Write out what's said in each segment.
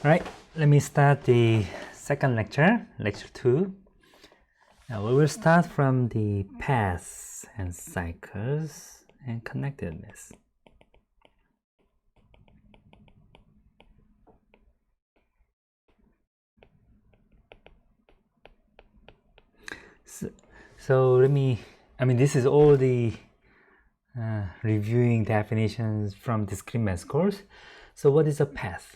All right, let me start the second lecture, lecture 2. Now we will start from the paths and cycles and connectedness. So let me, this is all the reviewing definitions from the Discrete course. So what is a path?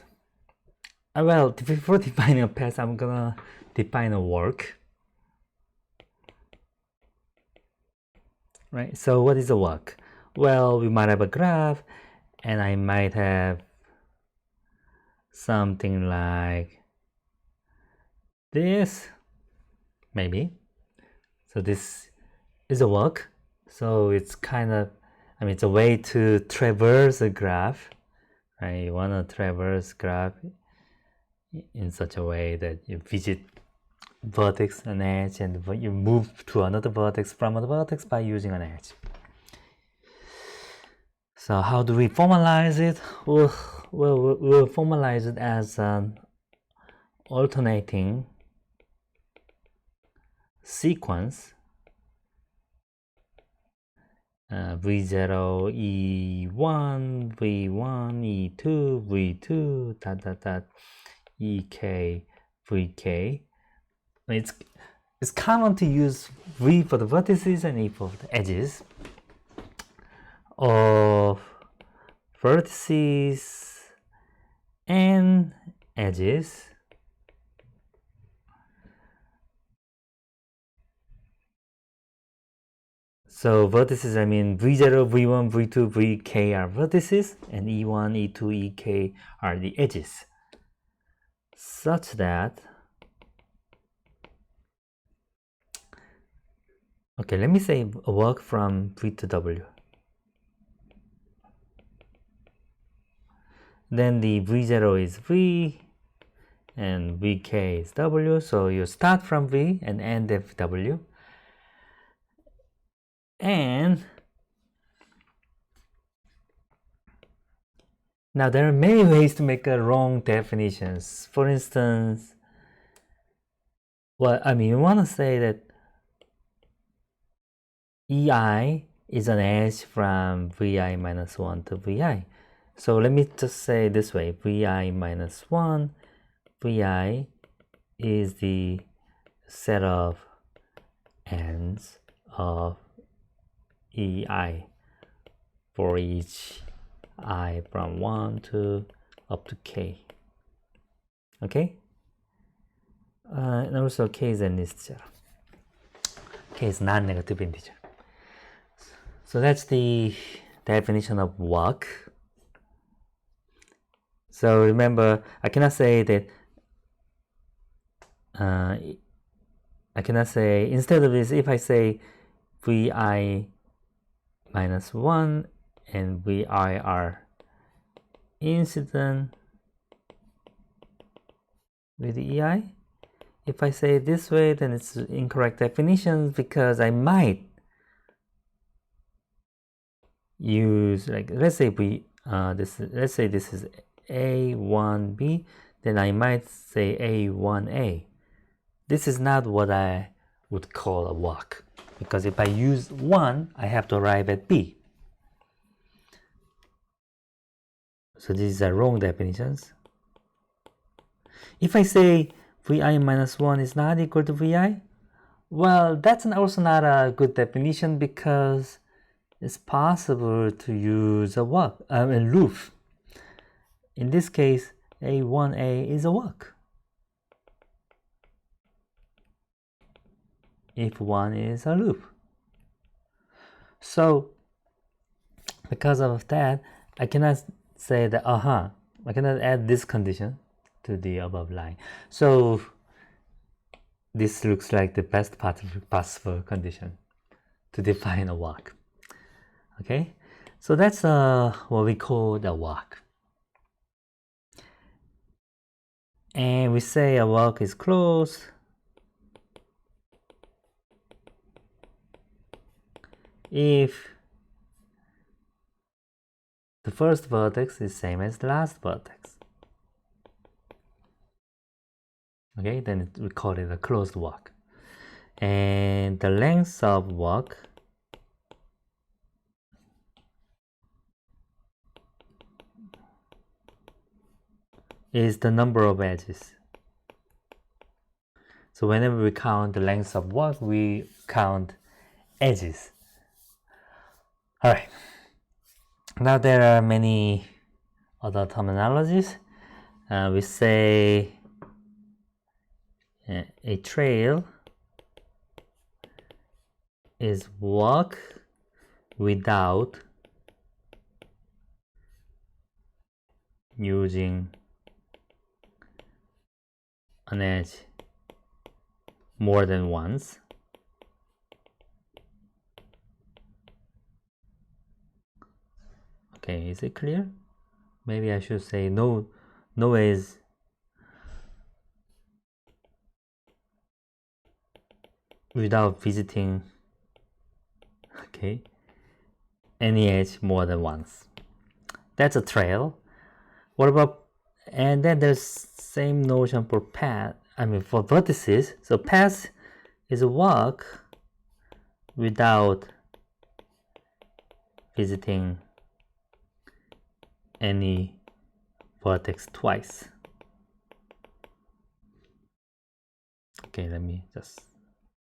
Well, before defining a path, I'm gonna define a work. Right, so what is a work? Well, we might have a graph, and I might have something like this, maybe. So this is a work. So it's kind of, it's a way to traverse a graph, right? You want to traverse graph in such a way that you visit vertex and edge, and you move to another vertex from another vertex by using an edge. So how do we formalize it? We'll formalize it as an alternating sequence V0, E1, V1, E2, V2, dot dot dot, EK, VK. It's common to use V for the vertices and E for the edges of vertices and edges. So vertices, V0, V1, V2, Vk are vertices, and E1, E2, Ek are the edges. Such that, okay, let me say a work from V to W. Then the V0 is V, and Vk is W. So you start from V and end at W. And now there are many ways to make wrong definitions. For instance, you want to say that EI is an edge from Vi minus 1 to Vi. So let me just say this way, Vi minus 1, Vi is the set of ends of EI for each I from 1 to up to K. Okay? And also K is an integer. K is non-negative integer. So that's the definition of work. So remember, I cannot say that instead of this, if I say Vi minus 1 and Vi are incident with EI, if I say it this way, then it's incorrect definition, because I might use, like, let's say this is A1B, then I might say A1A. This is not what I would call a work, because if I use 1, I have to arrive at B. So these are wrong definitions. If I say Vi minus 1 is not equal to Vi, well, that's also not a good definition, because it's possible to use a loop. In this case, A1A is a work if 1 is a loop. So because of that, I cannot say that I cannot add this condition to the above line. So this looks like the best possible condition to define a work. Okay, so that's what we call the work. And we say a work is closed if the first vertex is same as the last vertex. okay, then we call it a closed walk. And the length of walk is the number of edges. So whenever we count the length of walk, we count edges. All right. Now there are many other terminologies. We say a trail is walk without using an edge more than once. Okay, is it clear? Maybe I should say no edge without visiting, okay, any edge more than once. That's a trail. What about, and then there's same notion for path, for vertices. So path is a walk without visiting any vertex twice. Okay, let me just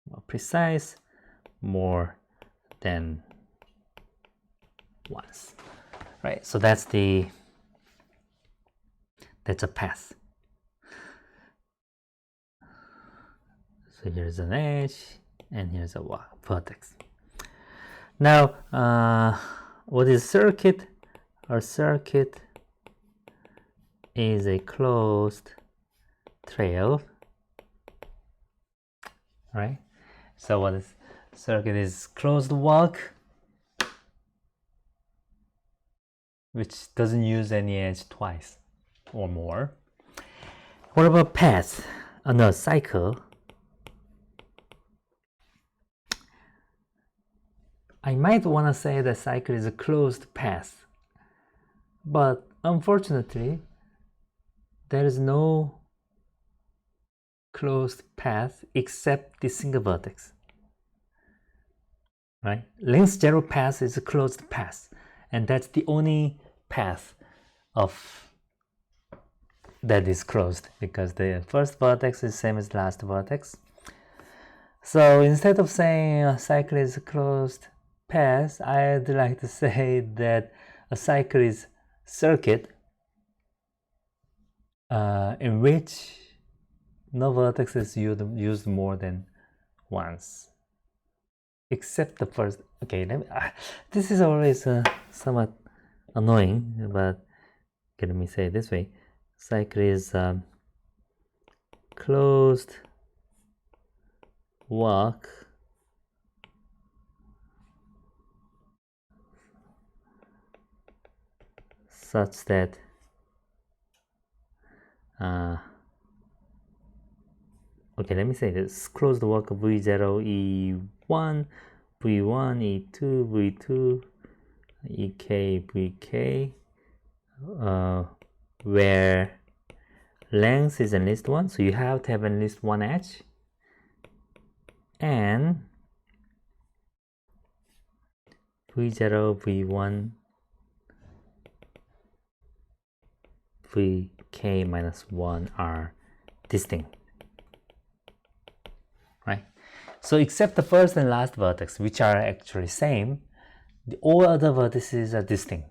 more precise, more than once. Right, so that's a path. So here's an edge and here's a vertex. Now, what is circuit? Our circuit is a closed trail, right? So what is circuit? Is closed walk which doesn't use any edge twice or more. What about path? No, cycle. I might want to say that cycle is a closed path, but unfortunately there is no closed path except the single vertex, right? Length 0 path is a closed path, and that's the only path that is closed, because the first vertex is same as last vertex. So instead of saying a cycle is a closed path, I'd like to say that a cycle is circuit in which no vertex is used more than once, except the first. Okay, this is always somewhat annoying, but okay, let me say it this way. Cycle is closed walk such that okay, let me say this. Closed walk V0, E1, V1, E2, V2, EK, VK, where length is at least 1, so you have to have at least one edge, and V0, V1, Vk minus 1 are distinct, right? So except the first and last vertex, which are actually same, all other vertices are distinct.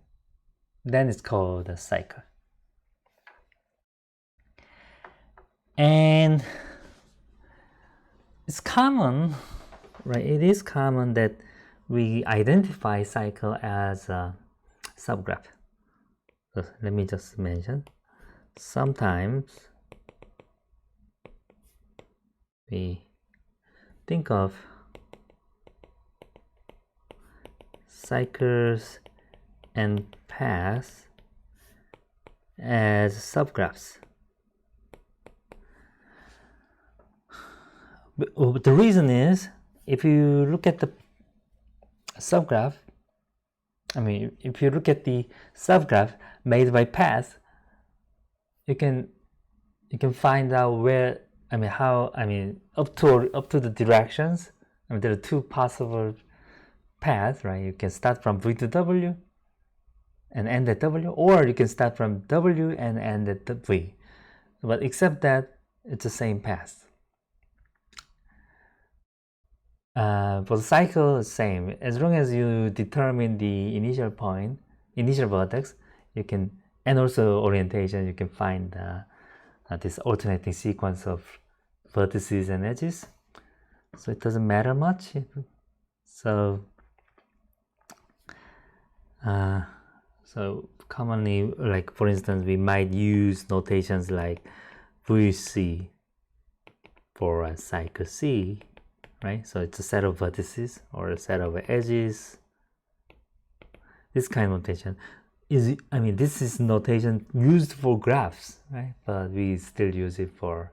Then it's called a cycle. And it's common, right? It is common that we identify cycle as a subgraph. So let me just mention. Sometimes we think of cycles and paths as subgraphs. But the reason is, if you look at the subgraph, if you look at the subgraph made by path, you can find out where up to the directions. There are two possible paths, right? You can start from V to W and end at W, or you can start from W and end at V. But except that it's the same path. For the cycle, it's same. As long as you determine the initial point, initial vertex, you can, and also orientation, you can find this alternating sequence of vertices and edges. So it doesn't matter much. So commonly, like for instance, we might use notations like VC for a cycle C, right? So it's a set of vertices or a set of edges. This kind of notation is, this is notation used for graphs, right? But we still use it for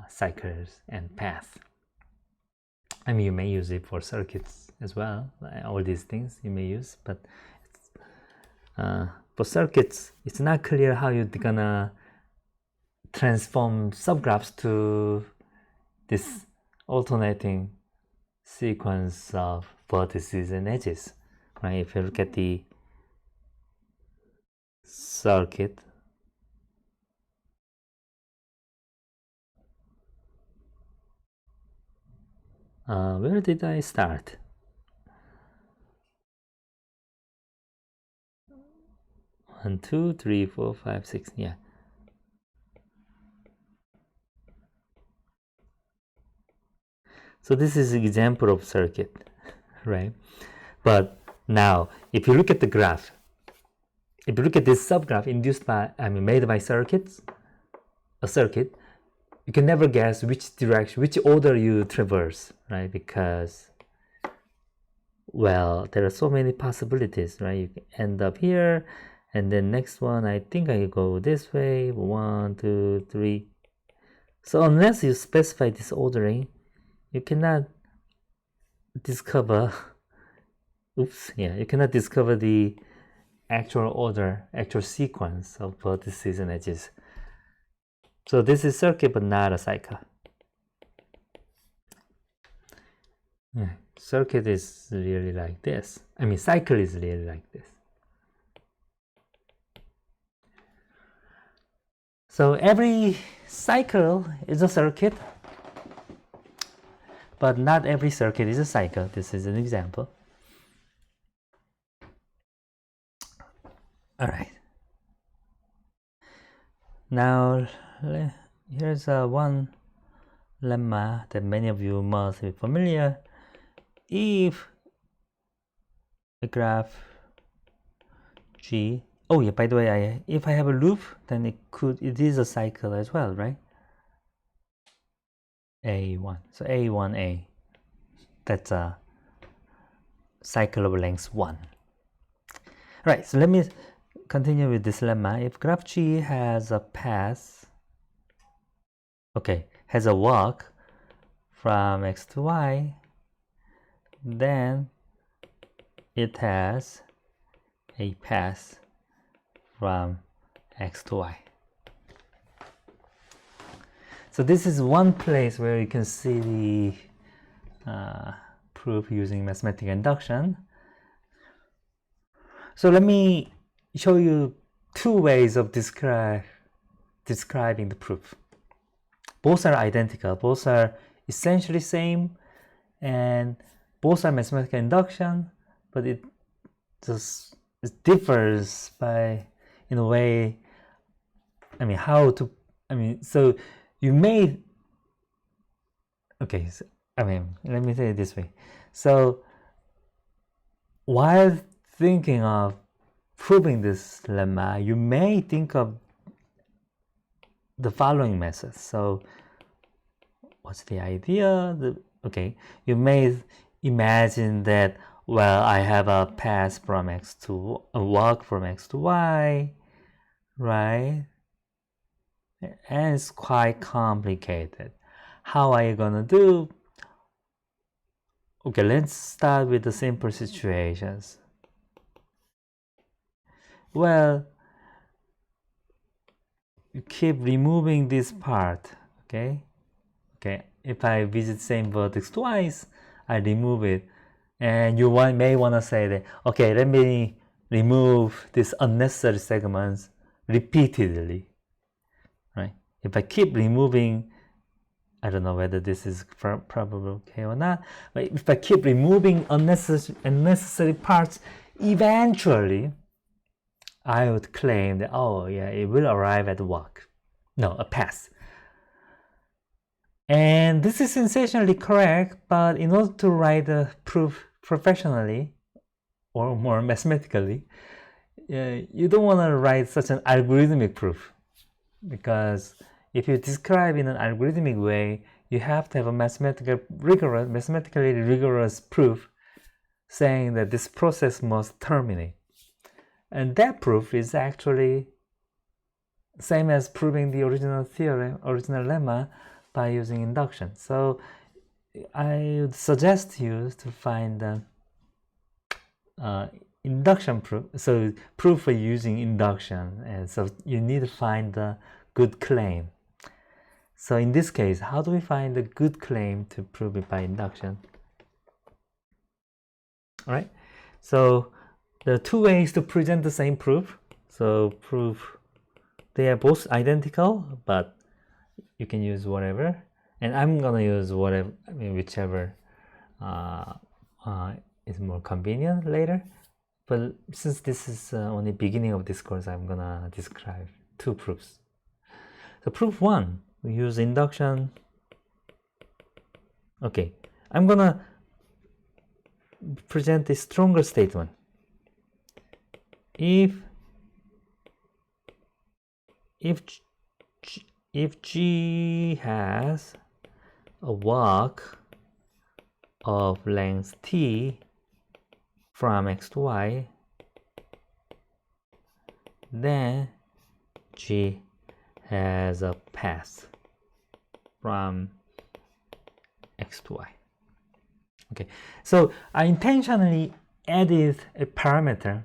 cycles and paths. You may use it for circuits as well. All these things you may use, but for circuits, it's not clear how you're gonna transform subgraphs to this alternating sequence of vertices and edges, right? If you look at the circuit, where did I start? One, two, three, four, five, six. Yeah. So this is an example of circuit, right? But now, if you look at the graph, if you look at this subgraph induced by, made by circuits, a circuit, you can never guess which direction, which order you traverse, right? Because, well, there are so many possibilities, right? You can end up here, and then next one, I think I go this way, 1, 2, 3. So unless you specify this ordering, you cannot discover, you cannot discover the actual order, actual sequence of vertices and edges. So this is circuit, but not a cycle. Circuit is really like this. Cycle is really like this. So every cycle is a circuit, but not every circuit is a cycle. This is an example. All right. Now, here's one lemma that many of you must be familiar. If a graph G, oh yeah, by the way, if I have a loop, then it is a cycle as well, right? A1, so A1A, that's a cycle of length 1. Right, so let me continue with this lemma. If graph G has a path, has a walk from X to Y, then it has a path from X to Y. So this is one place where you can see the proof using mathematical induction. So let me show you two ways of describing the proof. Both are identical, both are essentially same, and both are mathematical induction, but it differs by, in a way, so you may, let me say it this way. So while thinking of proving this lemma, you may think of the following methods. So what's the idea? You may imagine that, well, I have a path from a walk from X to Y, right? And it's quite complicated. How are you gonna do? Let's start with the simple situations. Well, you keep removing this part, Okay, if I visit same vertex twice, I remove it. And you may want to say that, okay, let me remove these unnecessary segments repeatedly, right? If I keep removing, I don't know whether this is probably okay or not, but if I keep removing unnecessary parts, eventually I would claim that, oh yeah, it will arrive at a pass. And this is essentially correct, but in order to write a proof professionally or more mathematically, you don't want to write such an algorithmic proof, because if you describe in an algorithmic way, you have to have a mathematically rigorous proof saying that this process must terminate. And that proof is actually same as proving the original lemma by using induction. So I would suggest you to find the induction proof. So proof for using induction, and so you need to find the good claim. So in this case, how do we find the good claim to prove it by induction? All right. So there are two ways to present the same proof. So they are both identical, but you can use whatever. And I'm gonna use whatever, whichever is more convenient later. But since this is only beginning of this course, I'm gonna describe two proofs. So proof one, we use induction. Okay, I'm gonna present a stronger statement. If G has a walk of length t from x to y, then G has a path from x to y. Okay, so I intentionally added a parameter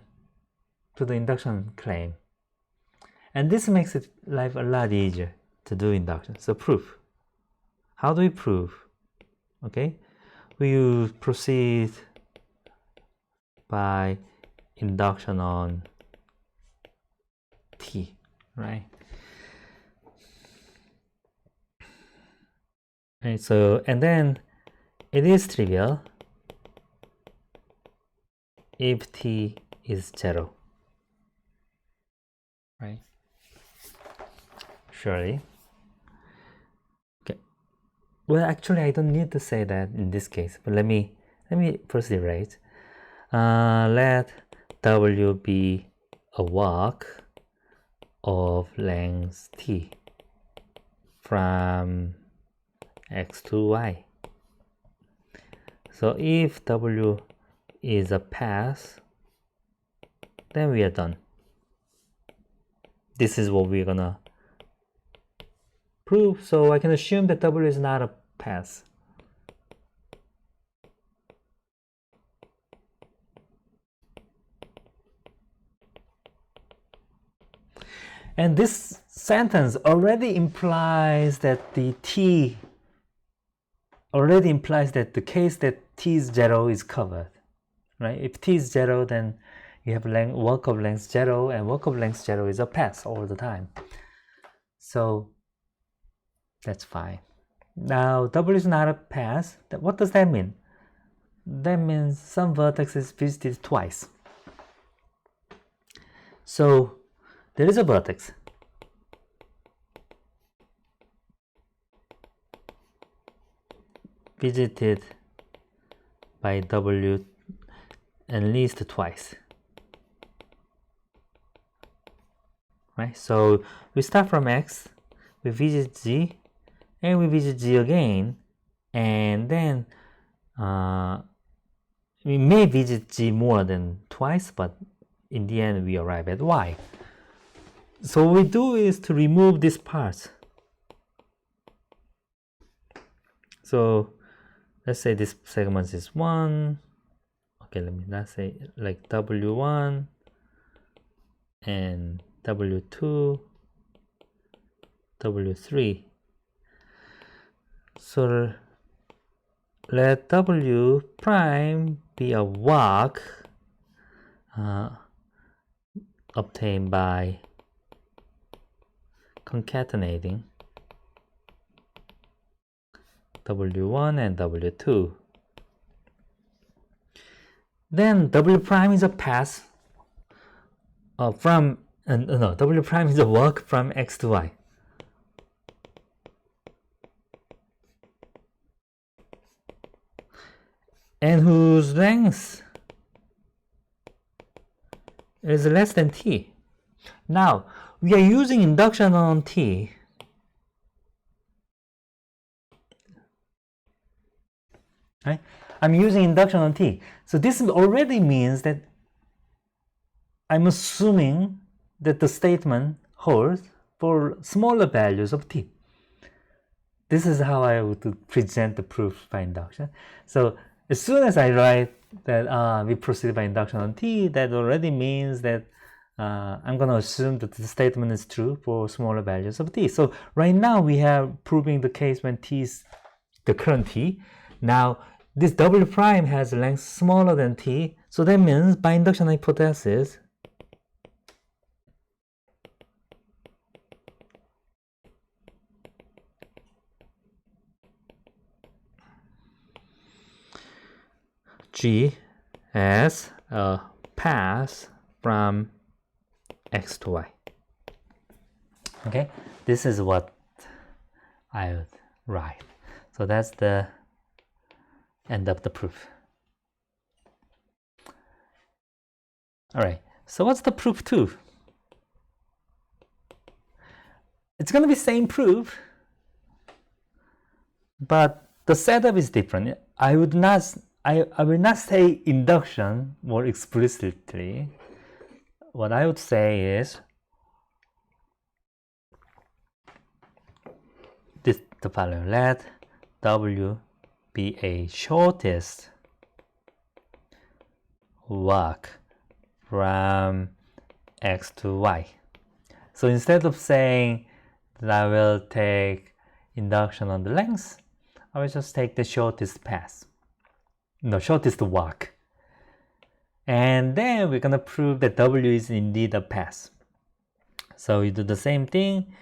to the induction claim, and this makes it life a lot easier to do induction. So proof. How do we prove? Okay, we proceed by induction on t, right? Right, so, and then it is trivial if t is 0, right? Surely. Okay. Well, actually, I don't need to say that in this case, but let me first iterate. Let W be a walk of length t from x to y. So if W is a path, then we are done. This is what we're gonna prove. So I can assume that W is not a path. And this sentence already implies that the t the case that t is 0 is covered, right? If t is 0, then you have walk of length 0, and walk of length 0 is a path all the time. So that's fine. Now W is not a path. What does that mean? That means some vertex is visited twice. So there is a vertex visited by W at least twice, right? So we start from X, we visit Z, and we visit Z again, and then we may visit Z more than twice, but in the end we arrive at Y. So what we do is to remove these parts. So let's say this segment is 1. Okay, let me not say like W1 and W2, W3. So let W prime be a walk obtained by concatenating W1 and W2. Then W prime is a path from, no, W prime is a walk from X to Y. And whose length is less than T. Now, we are using induction on T. Right? I'm using induction on T. So this already means that I'm assuming that the statement holds for smaller values of T. This is how I would present the proof by induction. So as soon as I write that we proceed by induction on T, that already means that I'm going to assume that the statement is true for smaller values of T. So right now we have proving the case when T is the current T. Now this W prime has a length smaller than T. So that means by induction hypothesis, G as a path from X to Y. Okay, this is what I would write. So that's the end of the proof. All right, so what's the proof 2? It's going to be same proof, but the setup is different. I will not say induction more explicitly. What I would say is the following: let W be a shortest walk from X to Y. So instead of saying that I will take induction on the length, I will just take the shortest path, no, shortest walk. And then we're going to prove that W is indeed a path. So we do the same thing.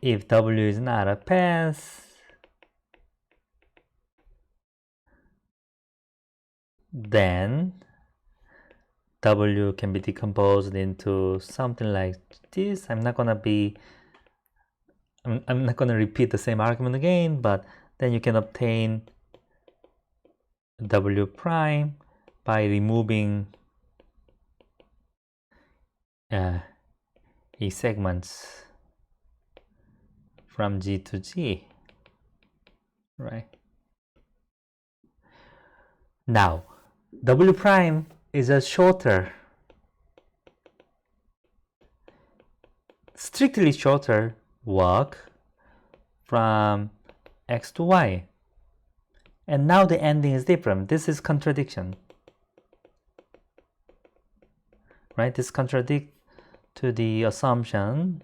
If W is not a path, then W can be decomposed into something like this. I'm not going to repeat the same argument again, but then you can obtain W prime by removing E segments from G to G, right? Now, W prime is a shorter, strictly shorter walk from X to Y. And now the ending is different. This is contradiction, right? This contradicts to the assumption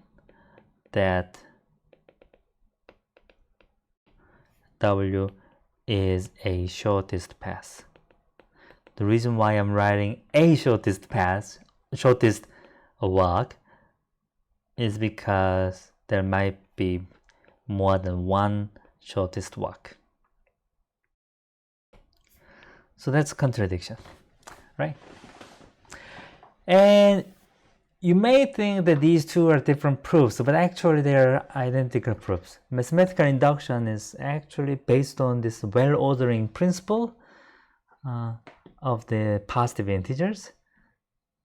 that W is a shortest path. The reason why I'm writing a shortest path, shortest walk, is because there might be more than one shortest walk. So that's contradiction, right? And you may think that these two are different proofs, but actually they are identical proofs. Mathematical induction is actually based on this well-ordering principle of the positive integers.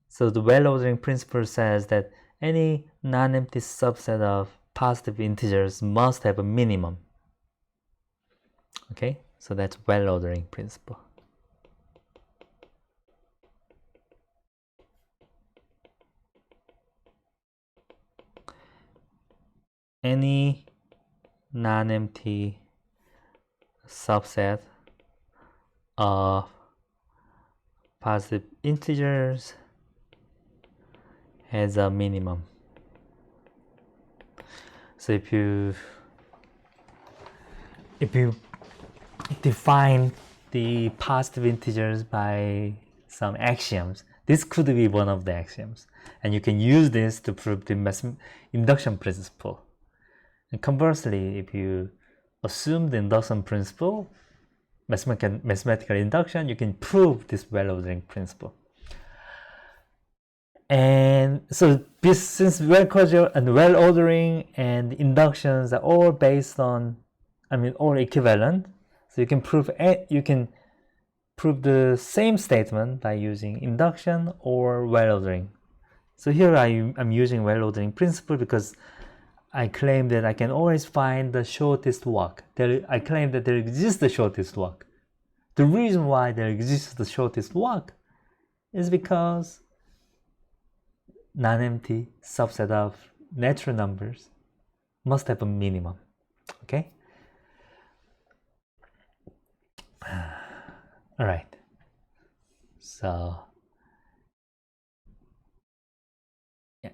So the well-ordering principle says that any non-empty subset of positive integers must have a minimum. Okay, so that's well-ordering principle. Any non-empty subset of positive integers has a minimum. So if you if you define the positive integers by some axioms, this could be one of the axioms, and you can use this to prove the induction principle. And conversely, if you assume the induction principle, mathematical induction, you can prove this well-ordering principle. And so since well-causal and well-ordering and inductions are all based on, all equivalent, so you can prove the same statement by using induction or well-ordering. So here I'm using well-ordering principle because I claim that I can always find the shortest walk. I claim that there exists the shortest walk. The reason why there exists the shortest walk is because non-empty subset of natural numbers must have a minimum. Okay? All right. So, yeah.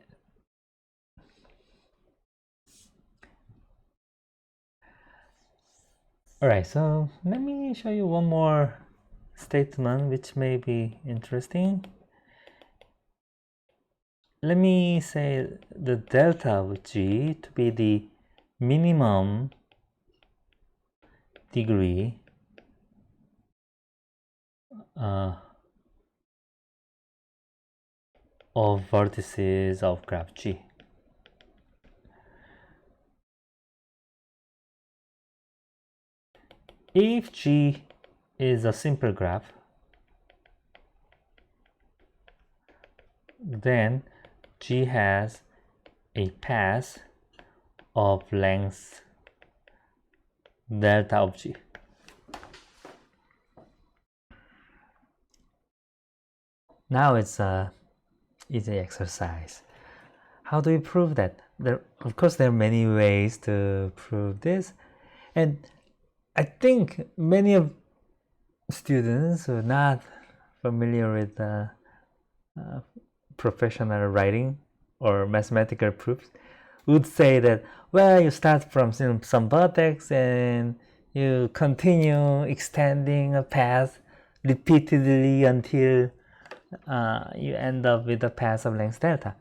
All right, so let me show you one more statement which may be interesting. Let me say the delta of G to be the minimum degree of vertices of graph G. If G is a simple graph, then G has a path of length delta of G. Now it's a easy exercise. How do we prove that? Of course, there are many ways to prove this, and I think many of students who are not familiar with professional writing or mathematical proofs would say that, well, you start from some vertex and you continue extending a path repeatedly until you end up with a path of length delta.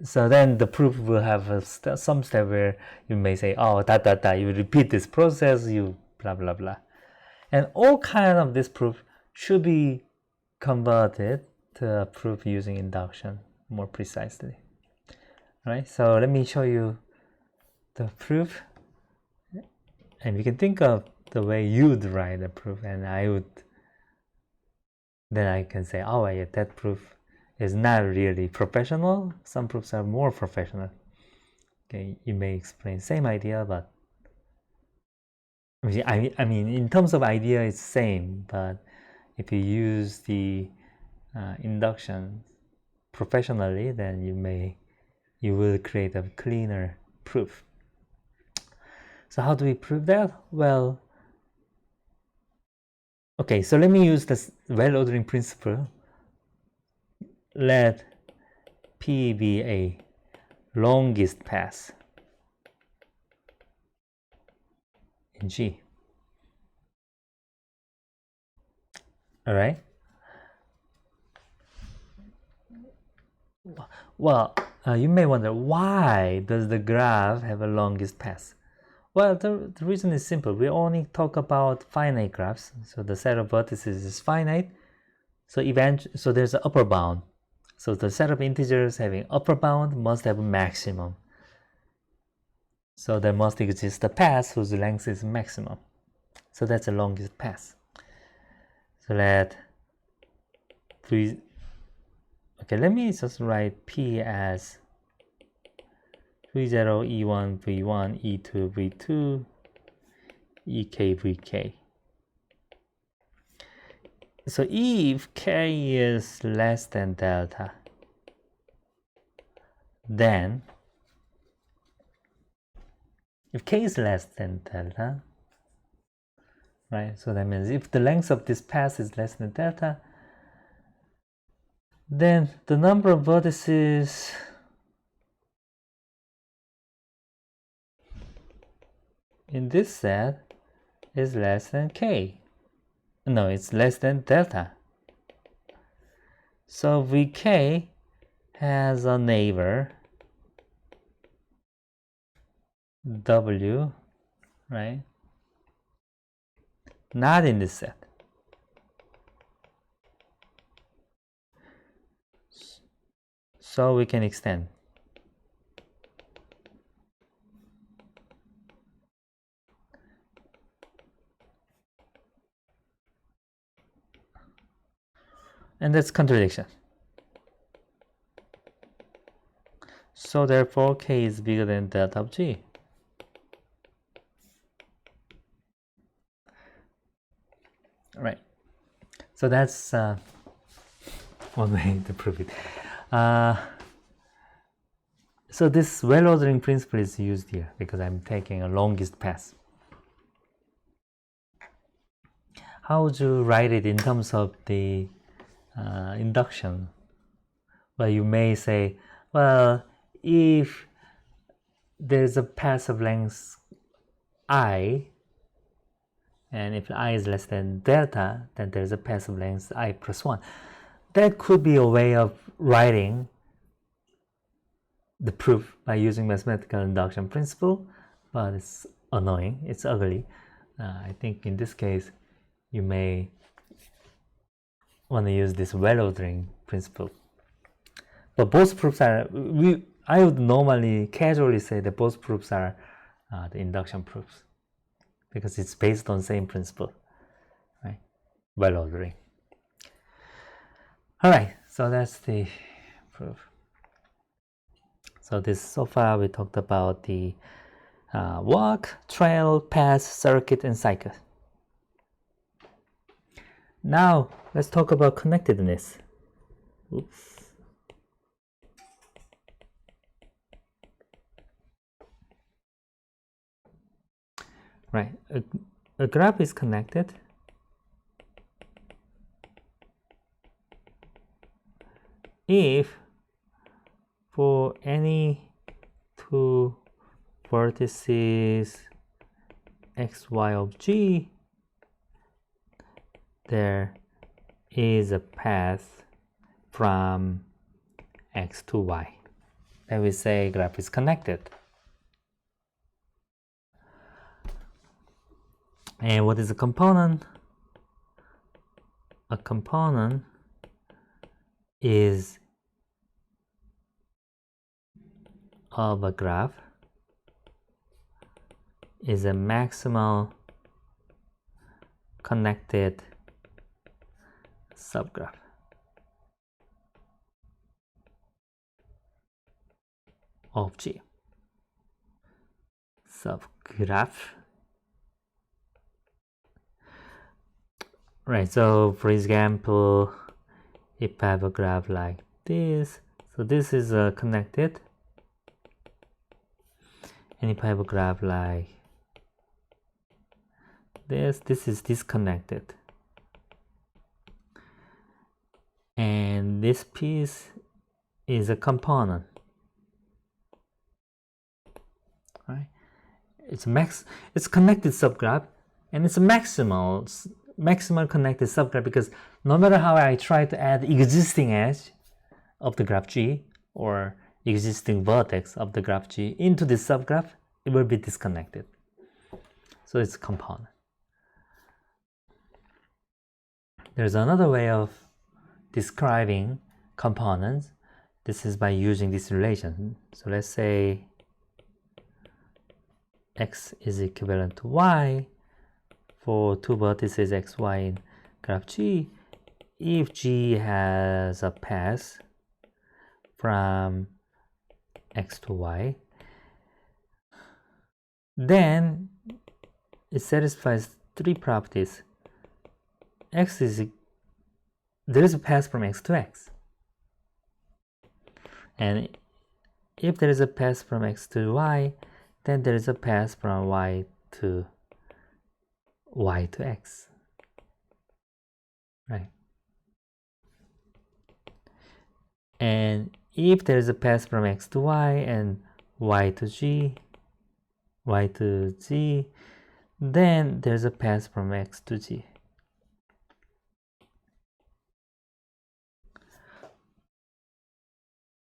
So then the proof will have some step where you may say, oh, you repeat this process, you blah, blah, blah. And all kind of this proof should be converted to a proof using induction more precisely. All right, so let me show you the proof. And you can think of the way you'd write the proof, and then I can say, oh yeah, that proof is not really professional. Some proofs are more professional. Okay, you may explain same idea, but I mean in terms of idea it's same, but if you use the induction professionally, then you will create a cleaner proof. So how do we prove that? Well, okay, so let me use this well-ordering principle. Let P be a longest path in G. All right. Well, you may wonder, why does the graph have a longest path? Well, the reason is simple. We only talk about finite graphs, so the set of vertices is finite. So there's an upper bound. So the set of integers having upper bound must have a maximum. So there must exist a path whose length is maximum. So that's the longest path. So let me just write P as V0, E1, V1, E2, V2, EK, VK. So if K is less than delta, then if K is less than delta, right? So that means if the length of this path is less than delta, then the number of vertices in this set is less than k. No, it's less than delta. So vk has a neighbor w, right? Not in this set. So we can extend. And that's contradiction. So therefore k is bigger than delta of g. Right. So that's one way to prove it. So this well-ordering principle is used here because I'm taking a longest path. How would you write it in terms of the induction? Well, you may say, well, if there's a path of length I, and if I is less than delta, then there's a path of length I plus 1. That could be a way of writing the proof by using mathematical induction principle, but it's annoying, it's ugly. I think in this case, you may want to use this well-ordering principle. But both proofs are, I would normally casually say that both proofs are the induction proofs because it's based on same principle, right? Well-ordering. All right, so that's the proof. So so far we talked about the walk, trail, path, circuit, and cycle. Now let's talk about connectedness. Oops. Right, a graph is connected if for any two vertices xy of g, there is a path from x to y. Then we say graph is connected. And what is a component? A component is of a graph is a maximal connected subgraph. Of G. Subgraph. Right, so for example, if I have a graph like this, so this is connected. And if I have a graph like this is disconnected. And this piece is a component. Right? It's connected subgraph, and it's a maximal connected subgraph because no matter how I try to add existing edge of the graph G or existing vertex of the graph G into this subgraph, it will be disconnected. So it's a component. There's another way of describing components. This is by using this relation. So let's say x is equivalent to y for two vertices x, y in graph G. If G has a path from x to y, then it satisfies three properties. There is a path from x to x, and if there is a path from x to y, then there is a path from y to x, right? And if there is a path from x to y and y to g, y to g, then there's a path from x to g.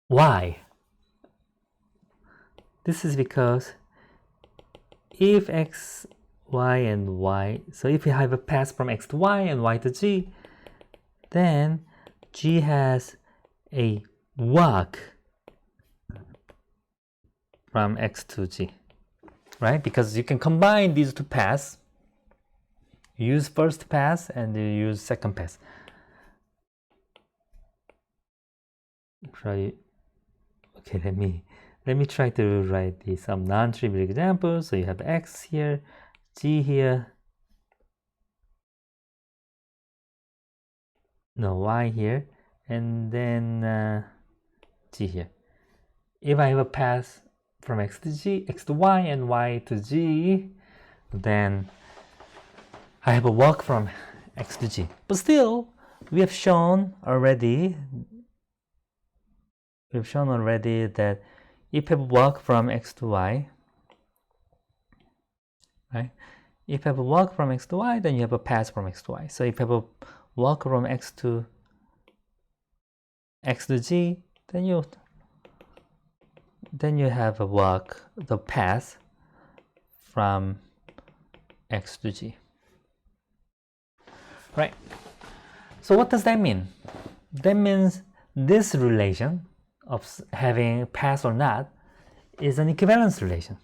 Why? This is because if x, y, and y, so if you have a path from x to y and y to g, then g has a walk from x to g, right? Because you can combine these two paths. You use first pass and you use second pass. Try. Okay, let me try to write some non-trivial examples. So you have x here, g here, no, y here, and then g here. If I have a path from x to g, x to y, and y to g, then I have a walk from x to g. But still, we have shown already that if you have a walk from x to y, right? If you have a walk from x to y, then you have a path from x to y. So if you have a walk from x to g, then you have a walk, the path from x to g. Right? So what does that mean? That means this relation of having path or not is an equivalence relation.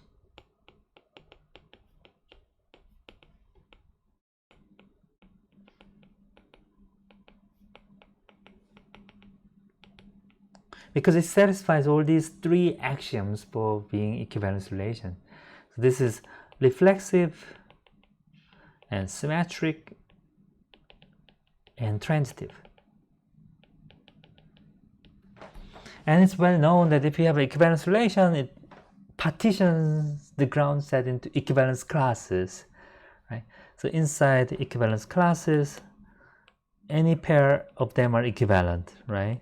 Because it satisfies all these three axioms for being equivalence relation. So this is reflexive and symmetric and transitive. And it's well known that if you have an equivalence relation, it partitions the ground set into equivalence classes, right? So inside the equivalence classes, any pair of them are equivalent, right?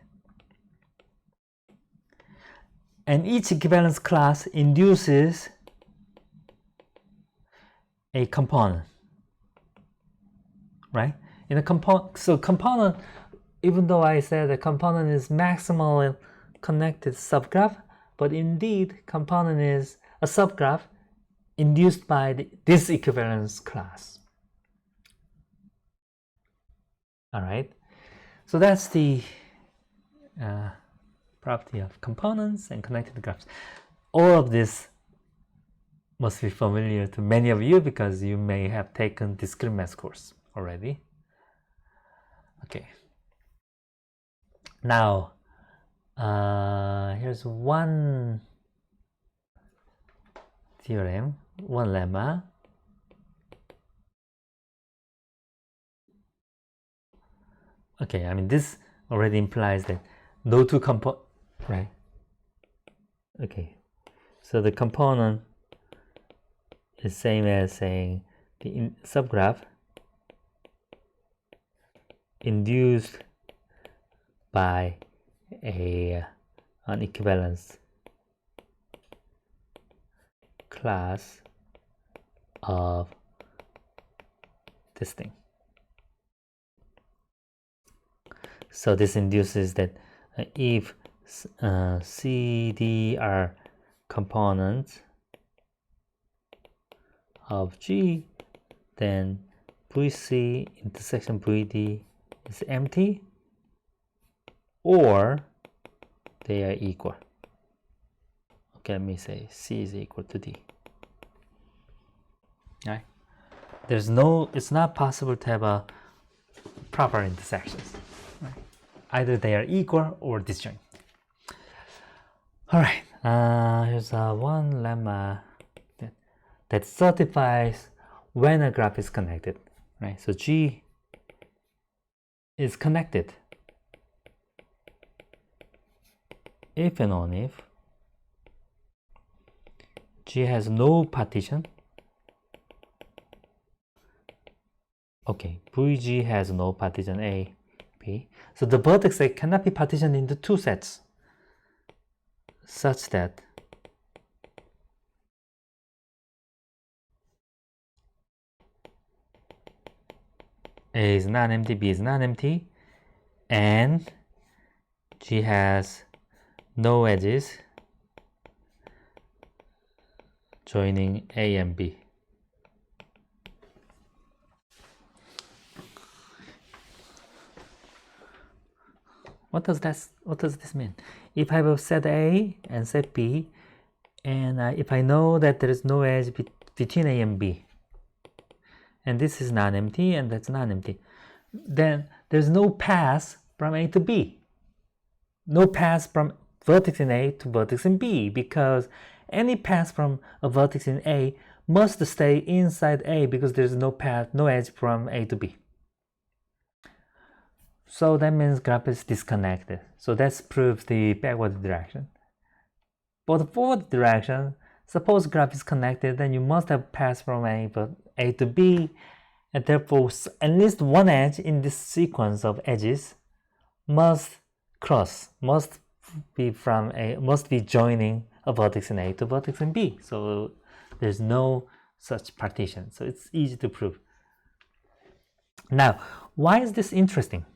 And each equivalence class induces a component, right? In a component, even though I said the component is maximal connected subgraph, but indeed component is a subgraph induced by this equivalence class. All right, so that's the property of components and connected graphs. All of this must be familiar to many of you because you may have taken discrete math course already. Okay, now here's one theorem, one lemma. Okay, I mean this already implies that no two components, right? Okay, so the component is same as saying the subgraph induced by an equivalence class of this thing. So this induces that if C, D are components of G, then VC intersection VD is empty, or they are equal. Okay, let me say C is equal to D. Right? It's not possible to have a proper intersections. Right? Either they are equal or disjoint. All right, here's one lemma that certifies when a graph is connected. Right? So G is connected if and only if G has no partition. Okay, VG has no partition A, B. So the vertex A cannot be partitioned into two sets such that A is non-empty, B is non-empty, and G has no edges joining A and B. What does this mean? If I have a set A and set B, and if I know that there is no edge between A and B, and this is non-empty and that's non-empty, then there's no path from A to B. No path from vertex in A to vertex in B, because any path from a vertex in A must stay inside A because there's no path, no edge from A to B. So that means graph is disconnected. So that proves the backward direction. For the forward direction, suppose graph is connected, then you must have paths from A to B, and therefore at least one edge in this sequence of edges must cross, must be joining a vertex in A to vertex in B. So there's no such partition. So it's easy to prove. Now, why is this interesting?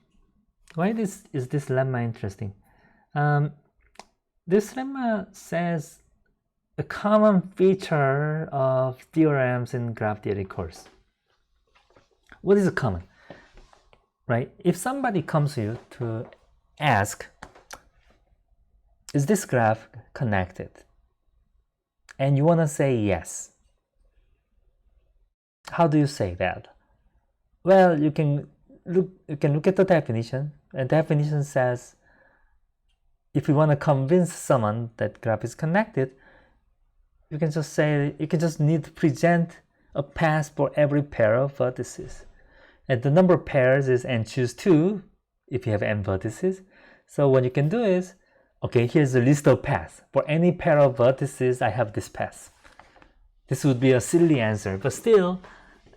Why is this lemma interesting? This lemma says a common feature of theorems in graph theory course. What is common? Right? If somebody comes to you to ask, is this graph connected? And you want to say yes. How do you say that? Well, you can look at the definition. The definition says if you want to convince someone that graph is connected, you can just say, you can just need to present a path for every pair of vertices. And the number of pairs is n choose 2 if you have n vertices. So what you can do is, okay, here's a list of paths. For any pair of vertices, I have this path. This would be a silly answer, but still,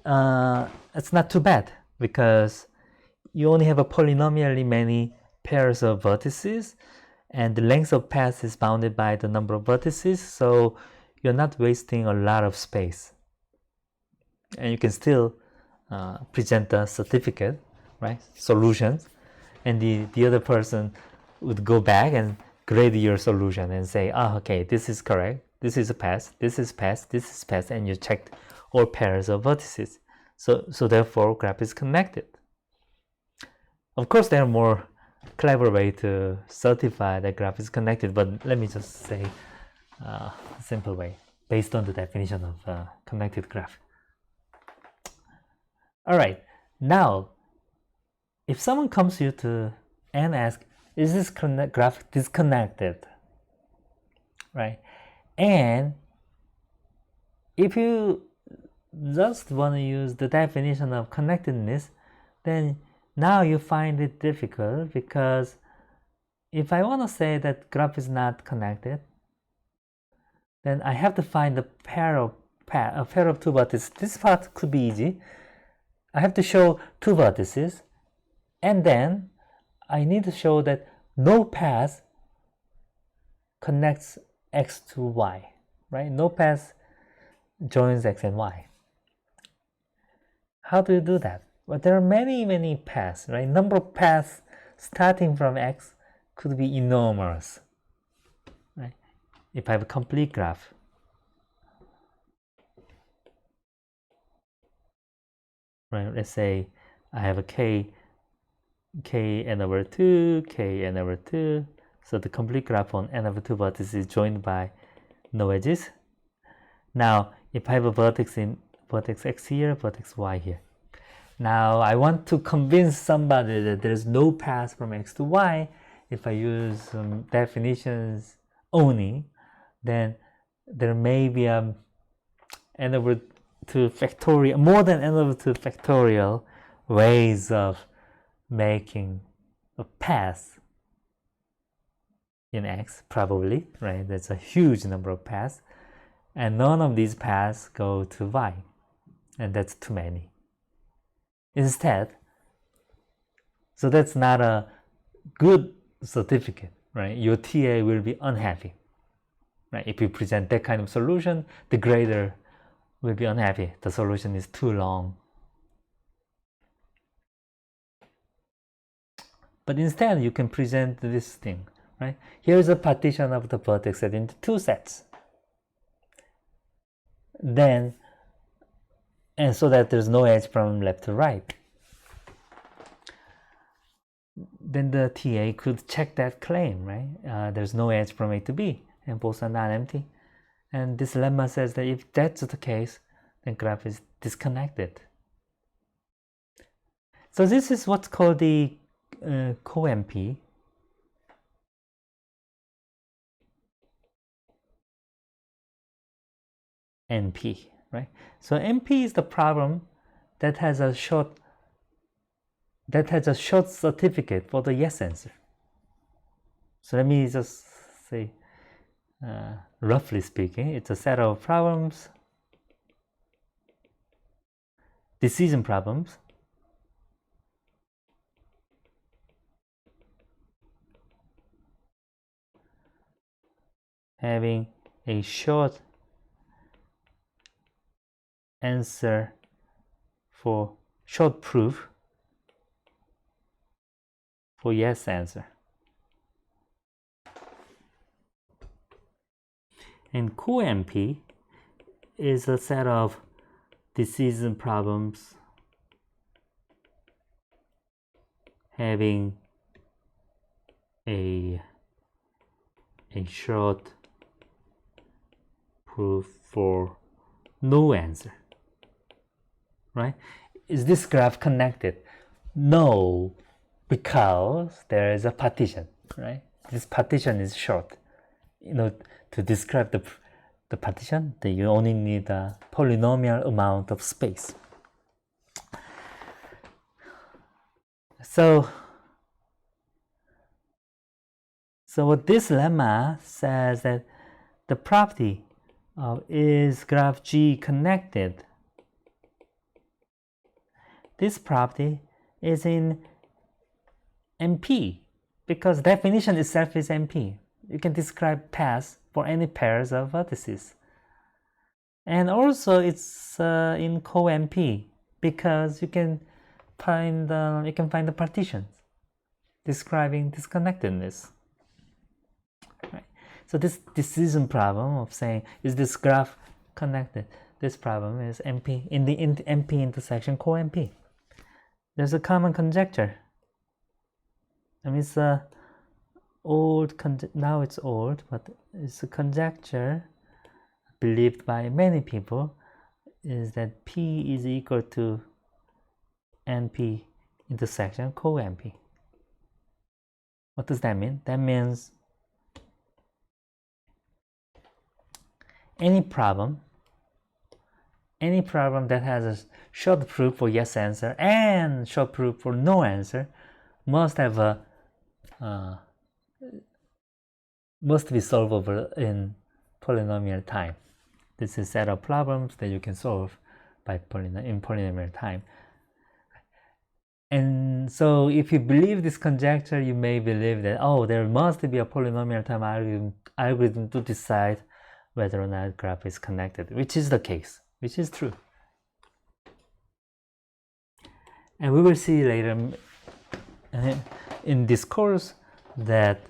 it's not too bad because you only have a polynomially many pairs of vertices, and the length of path is bounded by the number of vertices, so you're not wasting a lot of space. And you can still present the certificate, right? Solutions, and the other person would go back and grade your solution and say, oh, okay, this is correct, this is a path, this is path, this is path, and you checked all pairs of vertices. So therefore, graph is connected. Of course, there are more clever ways to certify that graph is connected, but let me just say a simple way based on the definition of connected graph. All right, now, if someone comes to you and asks, is this graph disconnected, right? And if you just want to use the definition of connectedness, then now you find it difficult, because if I want to say that graph is not connected, then I have to find a pair of two vertices. This part could be easy. I have to show two vertices, and then I need to show that no path connects x to y, right? No path joins x and y. How do you do that? Well, there are many paths, right? Number of paths starting from x could be enormous, right? If I have a complete graph, right? Let's say I have a k n over 2, k n over 2. So the complete graph on n over 2 vertices is joined by no edges. Now, if I have a vertex x here, vertex y here. Now, I want to convince somebody that there is no path from x to y. If I use some definitions only, then there may be n over 2 factorial, more than n over 2 factorial ways of making a path in x, probably, right? That's a huge number of paths, and none of these paths go to y, and that's too many. Instead, so that's not a good certificate, right? Your TA will be unhappy, right? If you present that kind of solution, the grader will be unhappy. The solution is too long. But instead, you can present this thing, right? Here's a partition of the vertex set into two sets. Then, and so that there's no edge from left to right. Then the TA could check that claim, right? There's no edge from A to B, and both are non-empty. And this lemma says that if that's the case, then graph is disconnected. So this is what's called the co-MP. NP, right? So NP is the problem that has a short certificate for the yes answer. So let me just say, roughly speaking, it's a set of problems, decision problems, having a short answer for short proof for yes answer. And co-MP is a set of decision problems having a short proof for no answer, right? Is this graph connected? No, because there is a partition, right? This partition is short. To describe the partition, then you only need a polynomial amount of space. So what this lemma says that the property of is graph G connected. This property is in MP because definition itself is MP. You can describe paths for any pairs of vertices. And also it's in co-MP because you can find the partitions describing disconnectedness. Right. So this decision problem of saying is this graph connected? This problem is MP in the MP intersection co-MP. There's a common conjecture. I mean, it's now it's old, but it's a conjecture believed by many people is that P is equal to NP intersection co-NP. What does that mean? That means any problem that has a short proof for yes answer and short proof for no answer must have a must be solvable in polynomial time. This is a set of problems that you can solve by in polynomial time. And so if you believe this conjecture, you may believe that, oh, there must be a polynomial time algorithm to decide whether or not graph is connected, which is the case, which is true. And we will see later in this course that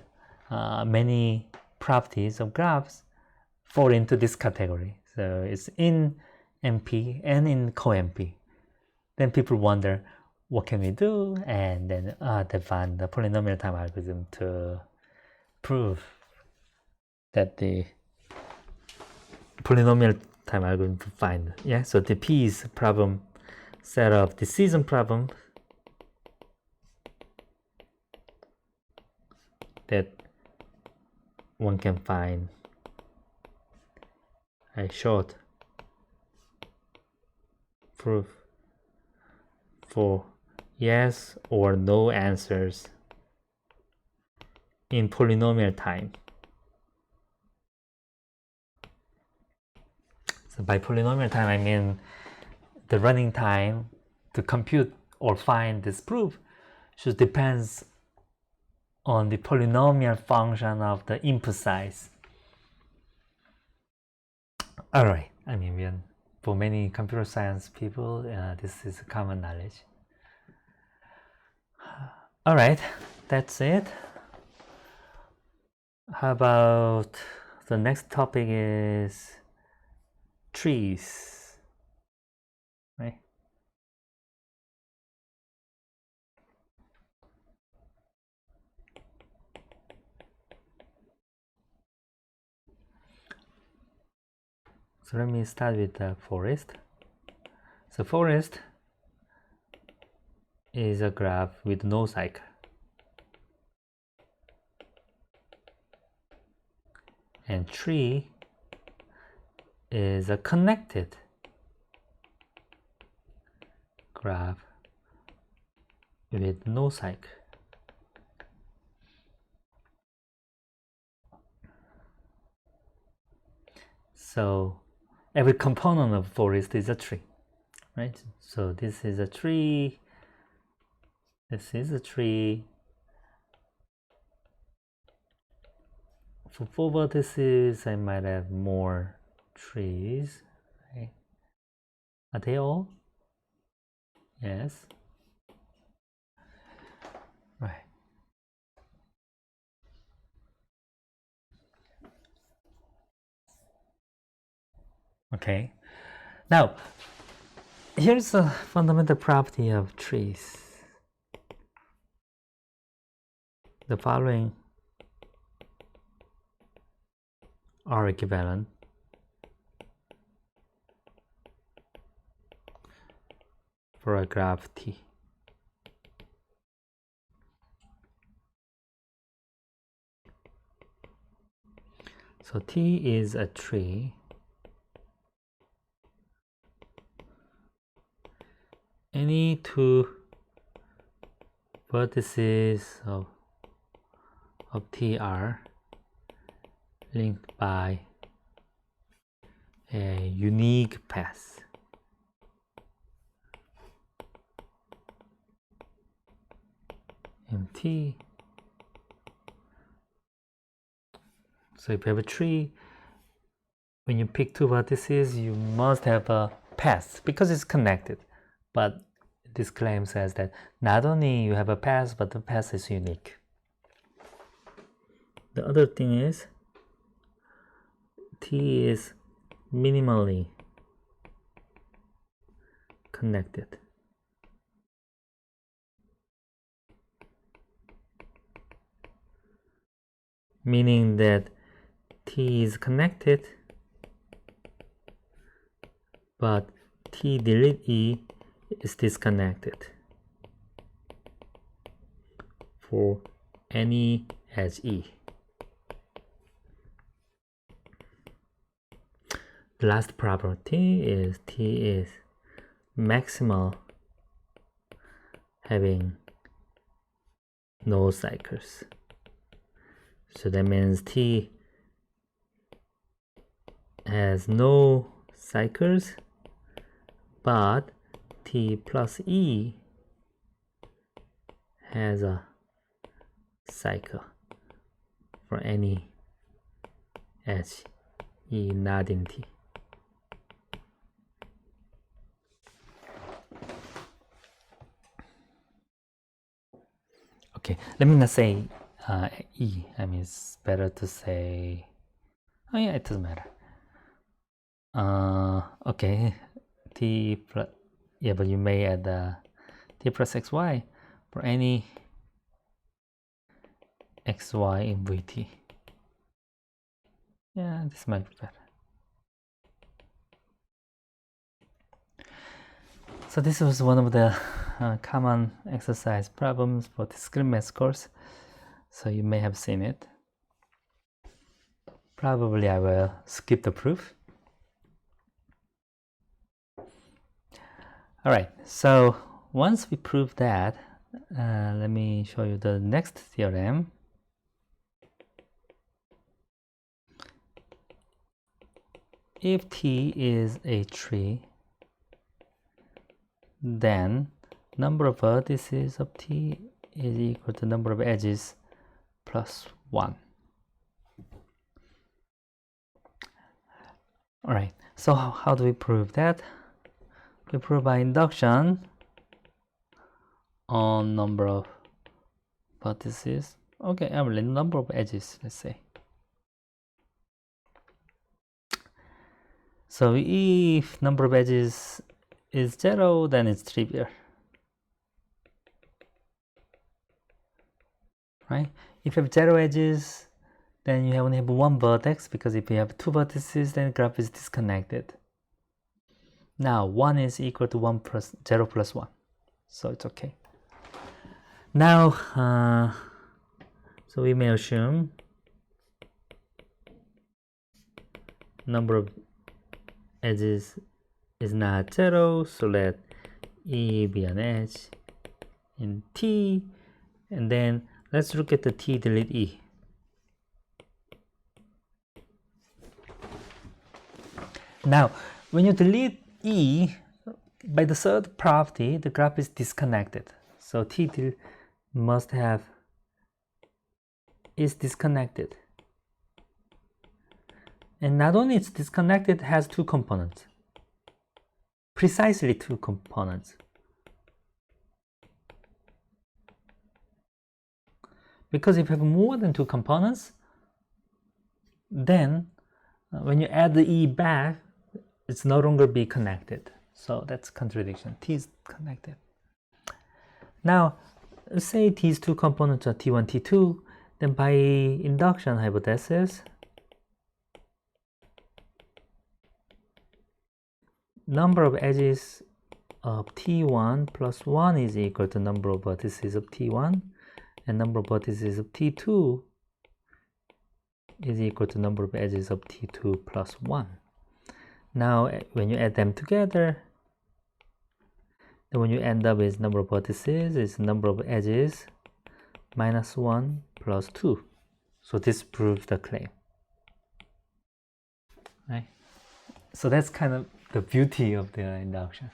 many properties of graphs fall into this category. So it's in MP and in co-MP. Then people wonder, what can we do? And then they find the polynomial time algorithm to prove that the polynomial time algorithm to find. Yeah, so the P is problem set of decision problems that one can find a short proof for yes or no answers in polynomial time. So by polynomial time, I mean the running time to compute or find this proof should depends on the polynomial function of the input size. All right, I mean, for many computer science people, this is common knowledge. All right, that's it. How about the next topic is trees, right? So let me start with the forest. So forest is a graph with no cycle. And tree is a connected graph with no cycle. So every component of forest is a tree, right? So this is a tree, this is a tree. For 4 vertices, I might have more trees, right? Are they all? Yes. Right. Okay. Now, here's a fundamental property of trees. The following are equivalent. For a graph T. So T is a tree. Any two vertices of T are linked by a unique path. In T, so if you have a tree, when you pick two vertices, you must have a path because it's connected. But this claim says that not only you have a path, but the path is unique. The other thing is T is minimally connected. Meaning that T is connected, but T delete E is disconnected for any edge E. The last property is T is maximal, having no cycles. So that means T has no cycles, but T plus E has a cycle for any edge E not in T. Okay, let me not say E. I mean, it's better to say. Oh yeah, it doesn't matter. Okay, T plus, yeah, but you may add T plus XY for any XY in VT. Yeah, this might be better. So this was one of the common exercise problems for the discrete math course. So you may have seen it. Probably I will skip the proof. All right, so once we prove that, let me show you the next theorem. If T is a tree, then number of vertices of T is equal to number of edges plus 1. All right, so how do we prove that? We prove by induction on number of vertices. Okay, number of edges, let's say. So if number of edges is 0, then it's trivial, right? If you have 0 edges, then you only have one vertex, because if you have two vertices, then the graph is disconnected. Now 1 is equal to 1 plus 0 plus 1, so it's okay. Now so we may assume number of edges is not 0, so let E be an edge in T, and then let's look at the T delete E. Now when you delete E, by the third property, the graph is disconnected. So T must have is disconnected. And not only it's disconnected, it has two components. Precisely two components. Because if you have more than two components, then when you add the E back, it's no longer be connected. So that's contradiction. T is connected. Now, let's say these two components are T1, T2, then by induction hypothesis, number of edges of T1 plus 1 is equal to number of vertices of T1, and number of vertices of T2 is equal to number of edges of T2 plus 1. Now when you add them together, then when you end up with number of vertices is number of edges minus 1 plus 2. So this proves the claim, right? So that's kind of the beauty of the induction.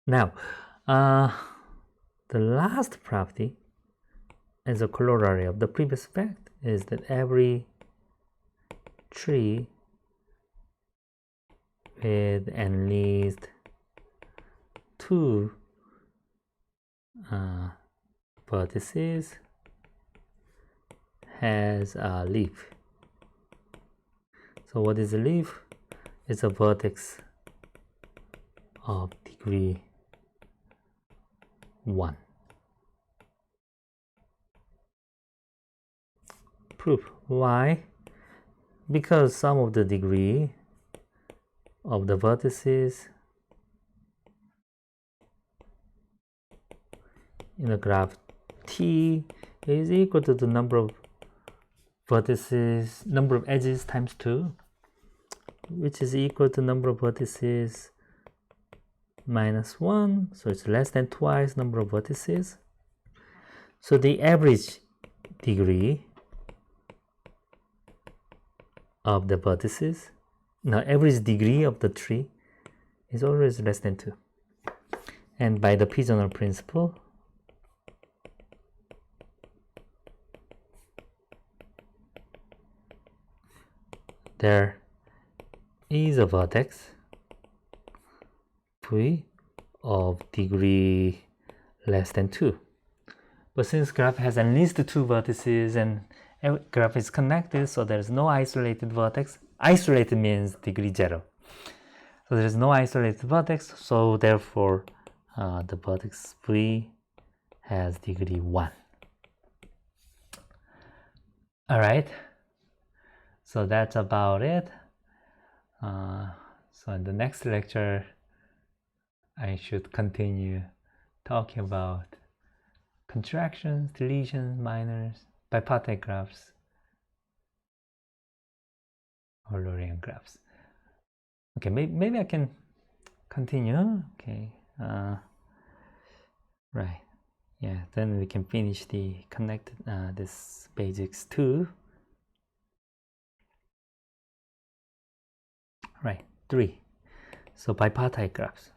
Now the last property as a corollary of the previous fact is that every tree with at least two vertices has a leaf. So what is a leaf? It's a vertex of degree 1. Proof. Why? Because sum of the degree of the vertices in the graph T is equal to the number of vertices, number of edges times 2, which is equal to number of vertices minus 1, so it's less than twice number of vertices. So the average degree of the vertices, now average degree of the tree is always less than 2. And by the P-general principle, there is a vertex V of degree less than 2. But since graph has at least 2 vertices and graph is connected, so there is no isolated vertex. Isolated means degree 0. So there is no isolated vertex, so therefore the vertex V has degree 1. Alright, so that's about it. So in the next lecture, I should continue talking about contractions, deletions, minors, bipartite graphs, or Lorentz graphs. Okay, maybe I can continue. Okay, right. Yeah, then we can finish the connected this basics 2. Right, 3. So bipartite graphs.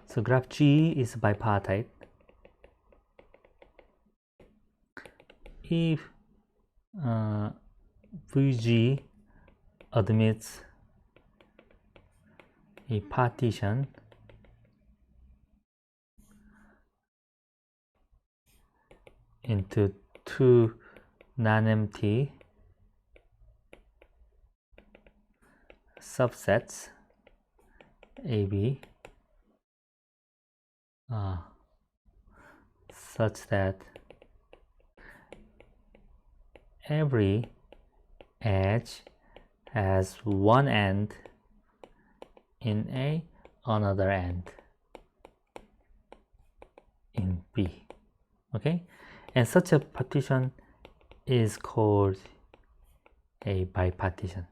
So graph G is bipartite if VG admits a partition into two non-empty subsets AB such that every edge has one end in A, another end in B. Okay, and such a partition is called a bipartition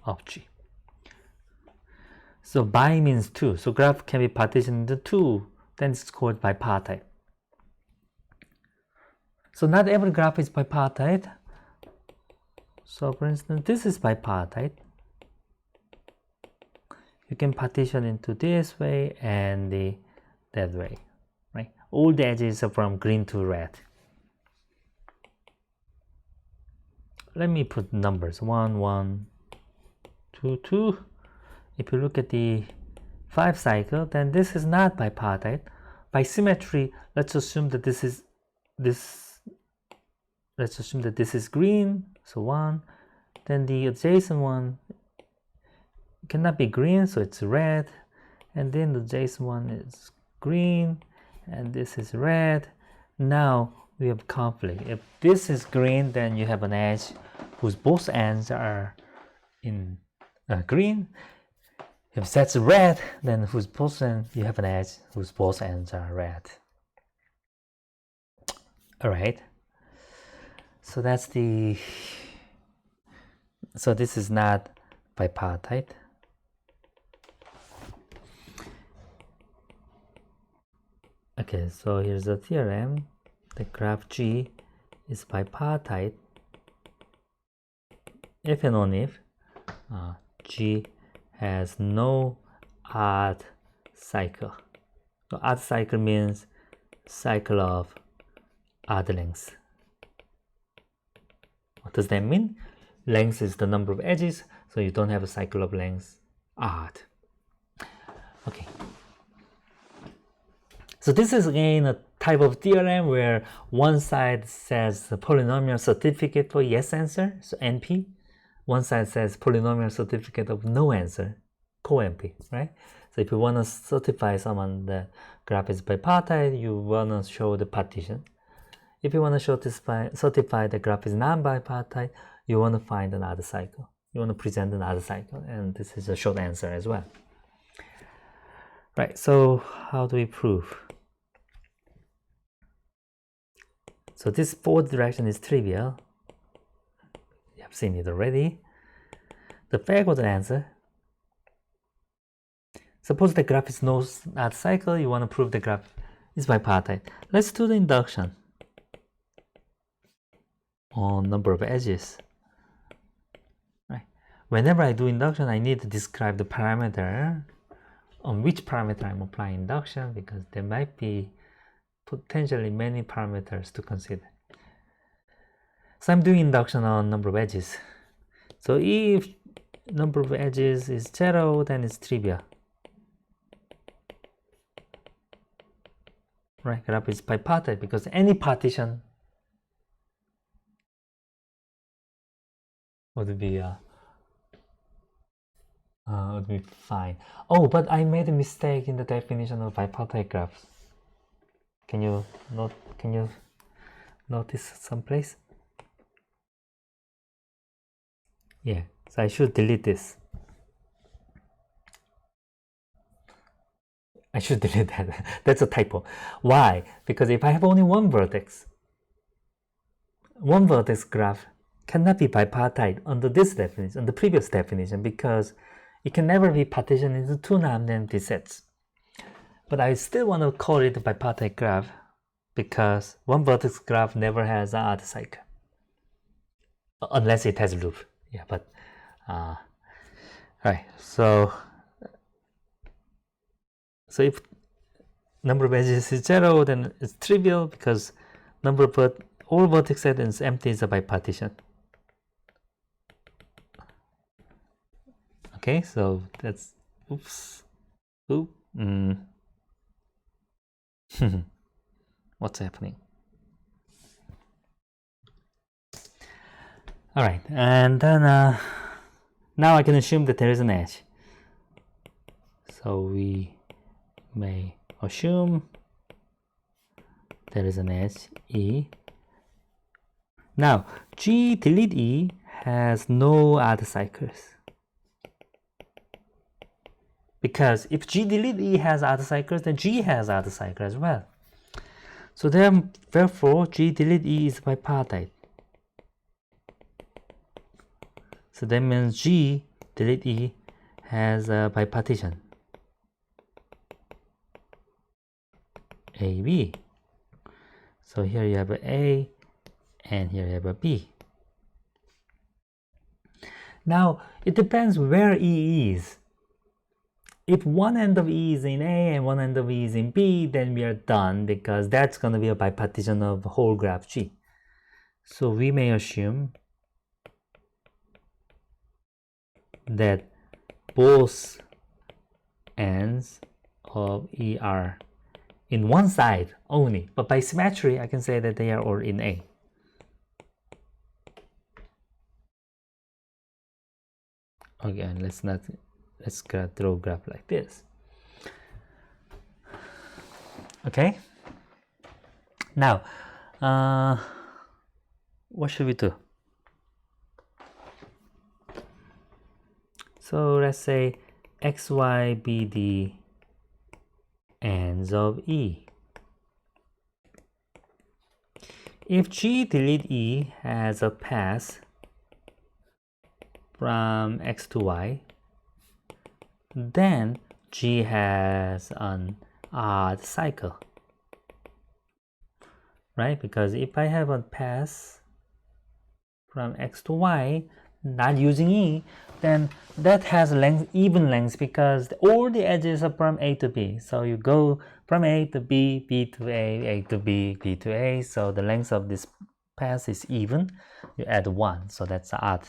of G. So bi means two, so graph can be partitioned into two, then it's called bipartite. So not every graph is bipartite. So for instance, this is bipartite. You can partition into this way and that way, right? All the edges are from green to red. Let me put numbers 1, 1, 2, 2. If you look at the 5 cycle, then this is not bipartite. By symmetry, let's assume that this is let's assume that this is green, so 1. Then the adjacent one cannot be green, so it's red. And then the adjacent one is green, and this is red. Now we have conflict. If this is green, then you have an edge whose both ends are in green. If that's red, then whose both ends, you have an edge whose both ends are red. All right. So that's the. So this is not bipartite. Okay, so here's the theorem. The graph G is bipartite if and only if G has no odd cycle. So odd cycle means cycle of odd length. What does that mean? Length is the number of edges, so you don't have a cycle of length odd. Okay. So this is again a type of theorem where one side says the polynomial certificate for yes answer, so NP. One side says polynomial certificate of no answer, co-NP, right? So if you want to certify someone that graph is bipartite, you want to show the partition. If you want to certify the graph is non-bipartite, you want to find another cycle. You want to present another cycle, and this is a short answer as well. Right, so how do we prove? So this forward direction is trivial. You have seen it already. The backward answer. Suppose the graph is not cycle, you want to prove the graph is bipartite. Let's do the induction on number of edges. Right. Whenever I do induction, I need to describe the parameter on which parameter I'm applying induction, because there might be potentially many parameters to consider. So I'm doing induction on number of edges. So if number of edges is 0, then it's trivial. Right, graph is bipartite because any partition would be fine. Oh, but I made a mistake in the definition of bipartite graphs. Can you notice someplace? Yeah, so I should delete this. I should delete that. That's a typo. Why? Because if I have only one vertex graph cannot be bipartite under this definition, under the previous definition, because it can never be partitioned into two non-empty sets. But I still want to call it a bipartite graph because one vertex graph never has an odd cycle unless it has a loop. Yeah, but right. So if number of edges is 0, then it's trivial because number of all vertex set is empty is a bipartition. Okay, so that's oops. Oop. What's happening? All right, and then now I can assume that there is an edge. So we may assume there is an edge E. Now G delete E has no other cycles. Because if G delete E has other cycles, then G has other cycles as well. So therefore, G delete E is bipartite. So that means G delete E has a bipartition. A, B. So here you have a A, and here you have a B. Now, it depends where E is. If one end of E is in A and one end of E is in B, then we are done because that's going to be a bipartition of whole graph G. So we may assume that both ends of E are in one side only, but by symmetry I can say that they are all in A. Again, let's draw a graph like this. Okay, now what should we do? So let's say XY be the ends of E. If G delete E has a path from X to Y, then G has an odd cycle, right? Because if I have a path from X to Y not using E, then that has even length because all the edges are from A to B. So you go from A to B, B to A to B, B to A. So the length of this path is even. You add 1, so that's odd.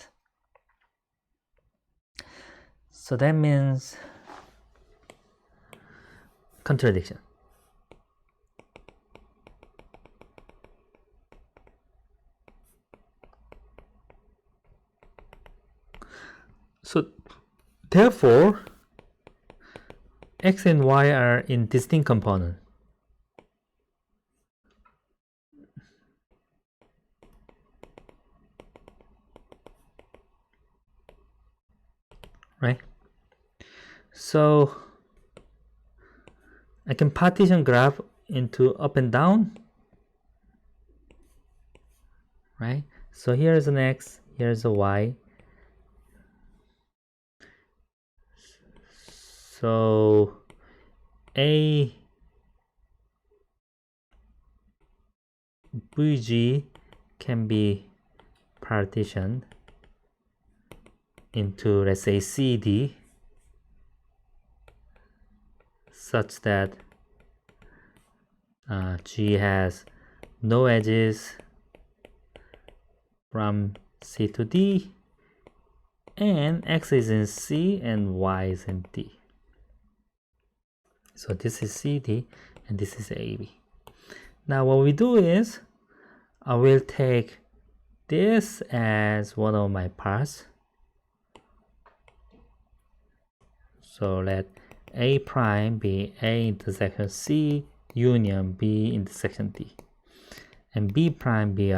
So that means contradiction. So therefore, X and Y are in distinct components. Right? So I can partition graph into up and down. Right? So here is an X, here is a Y. So A VG can be partitioned into, let's say, CD such that G has no edges from C to D, and X is in C and Y is in D. So this is CD and this is AB. Now what we do is I will take this as one of my parts. So let A prime be A intersection C union B intersection D, and B prime be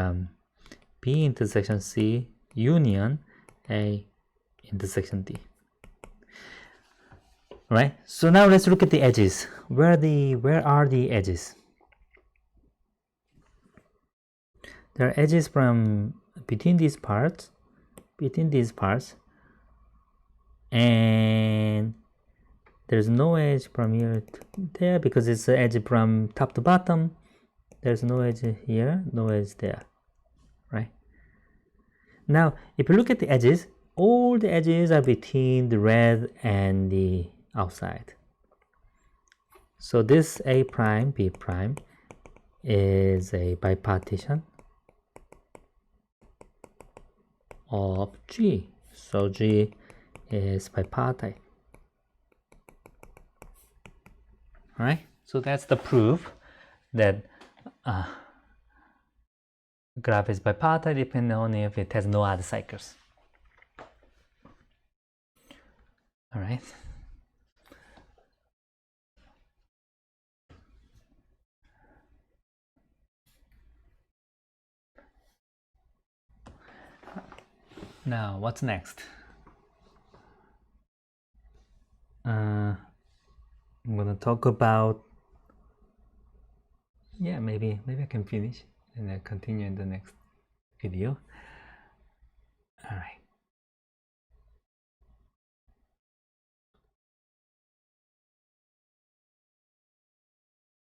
B intersection C union A intersection D. Right? So now let's look at the edges. Where are the edges? There are edges from between these parts, and there's no edge from here to there because it's an edge from top to bottom. There's no edge here, no edge there, right? Now, if you look at the edges, all the edges are between the red and the outside. So this A prime, B prime is a bipartition of G. So G is bipartite. All right, so that's the proof that graph is bipartite depending on if it has no other cycles. All right. Now, what's next? I'm gonna talk about, maybe I can finish and then continue in the next video.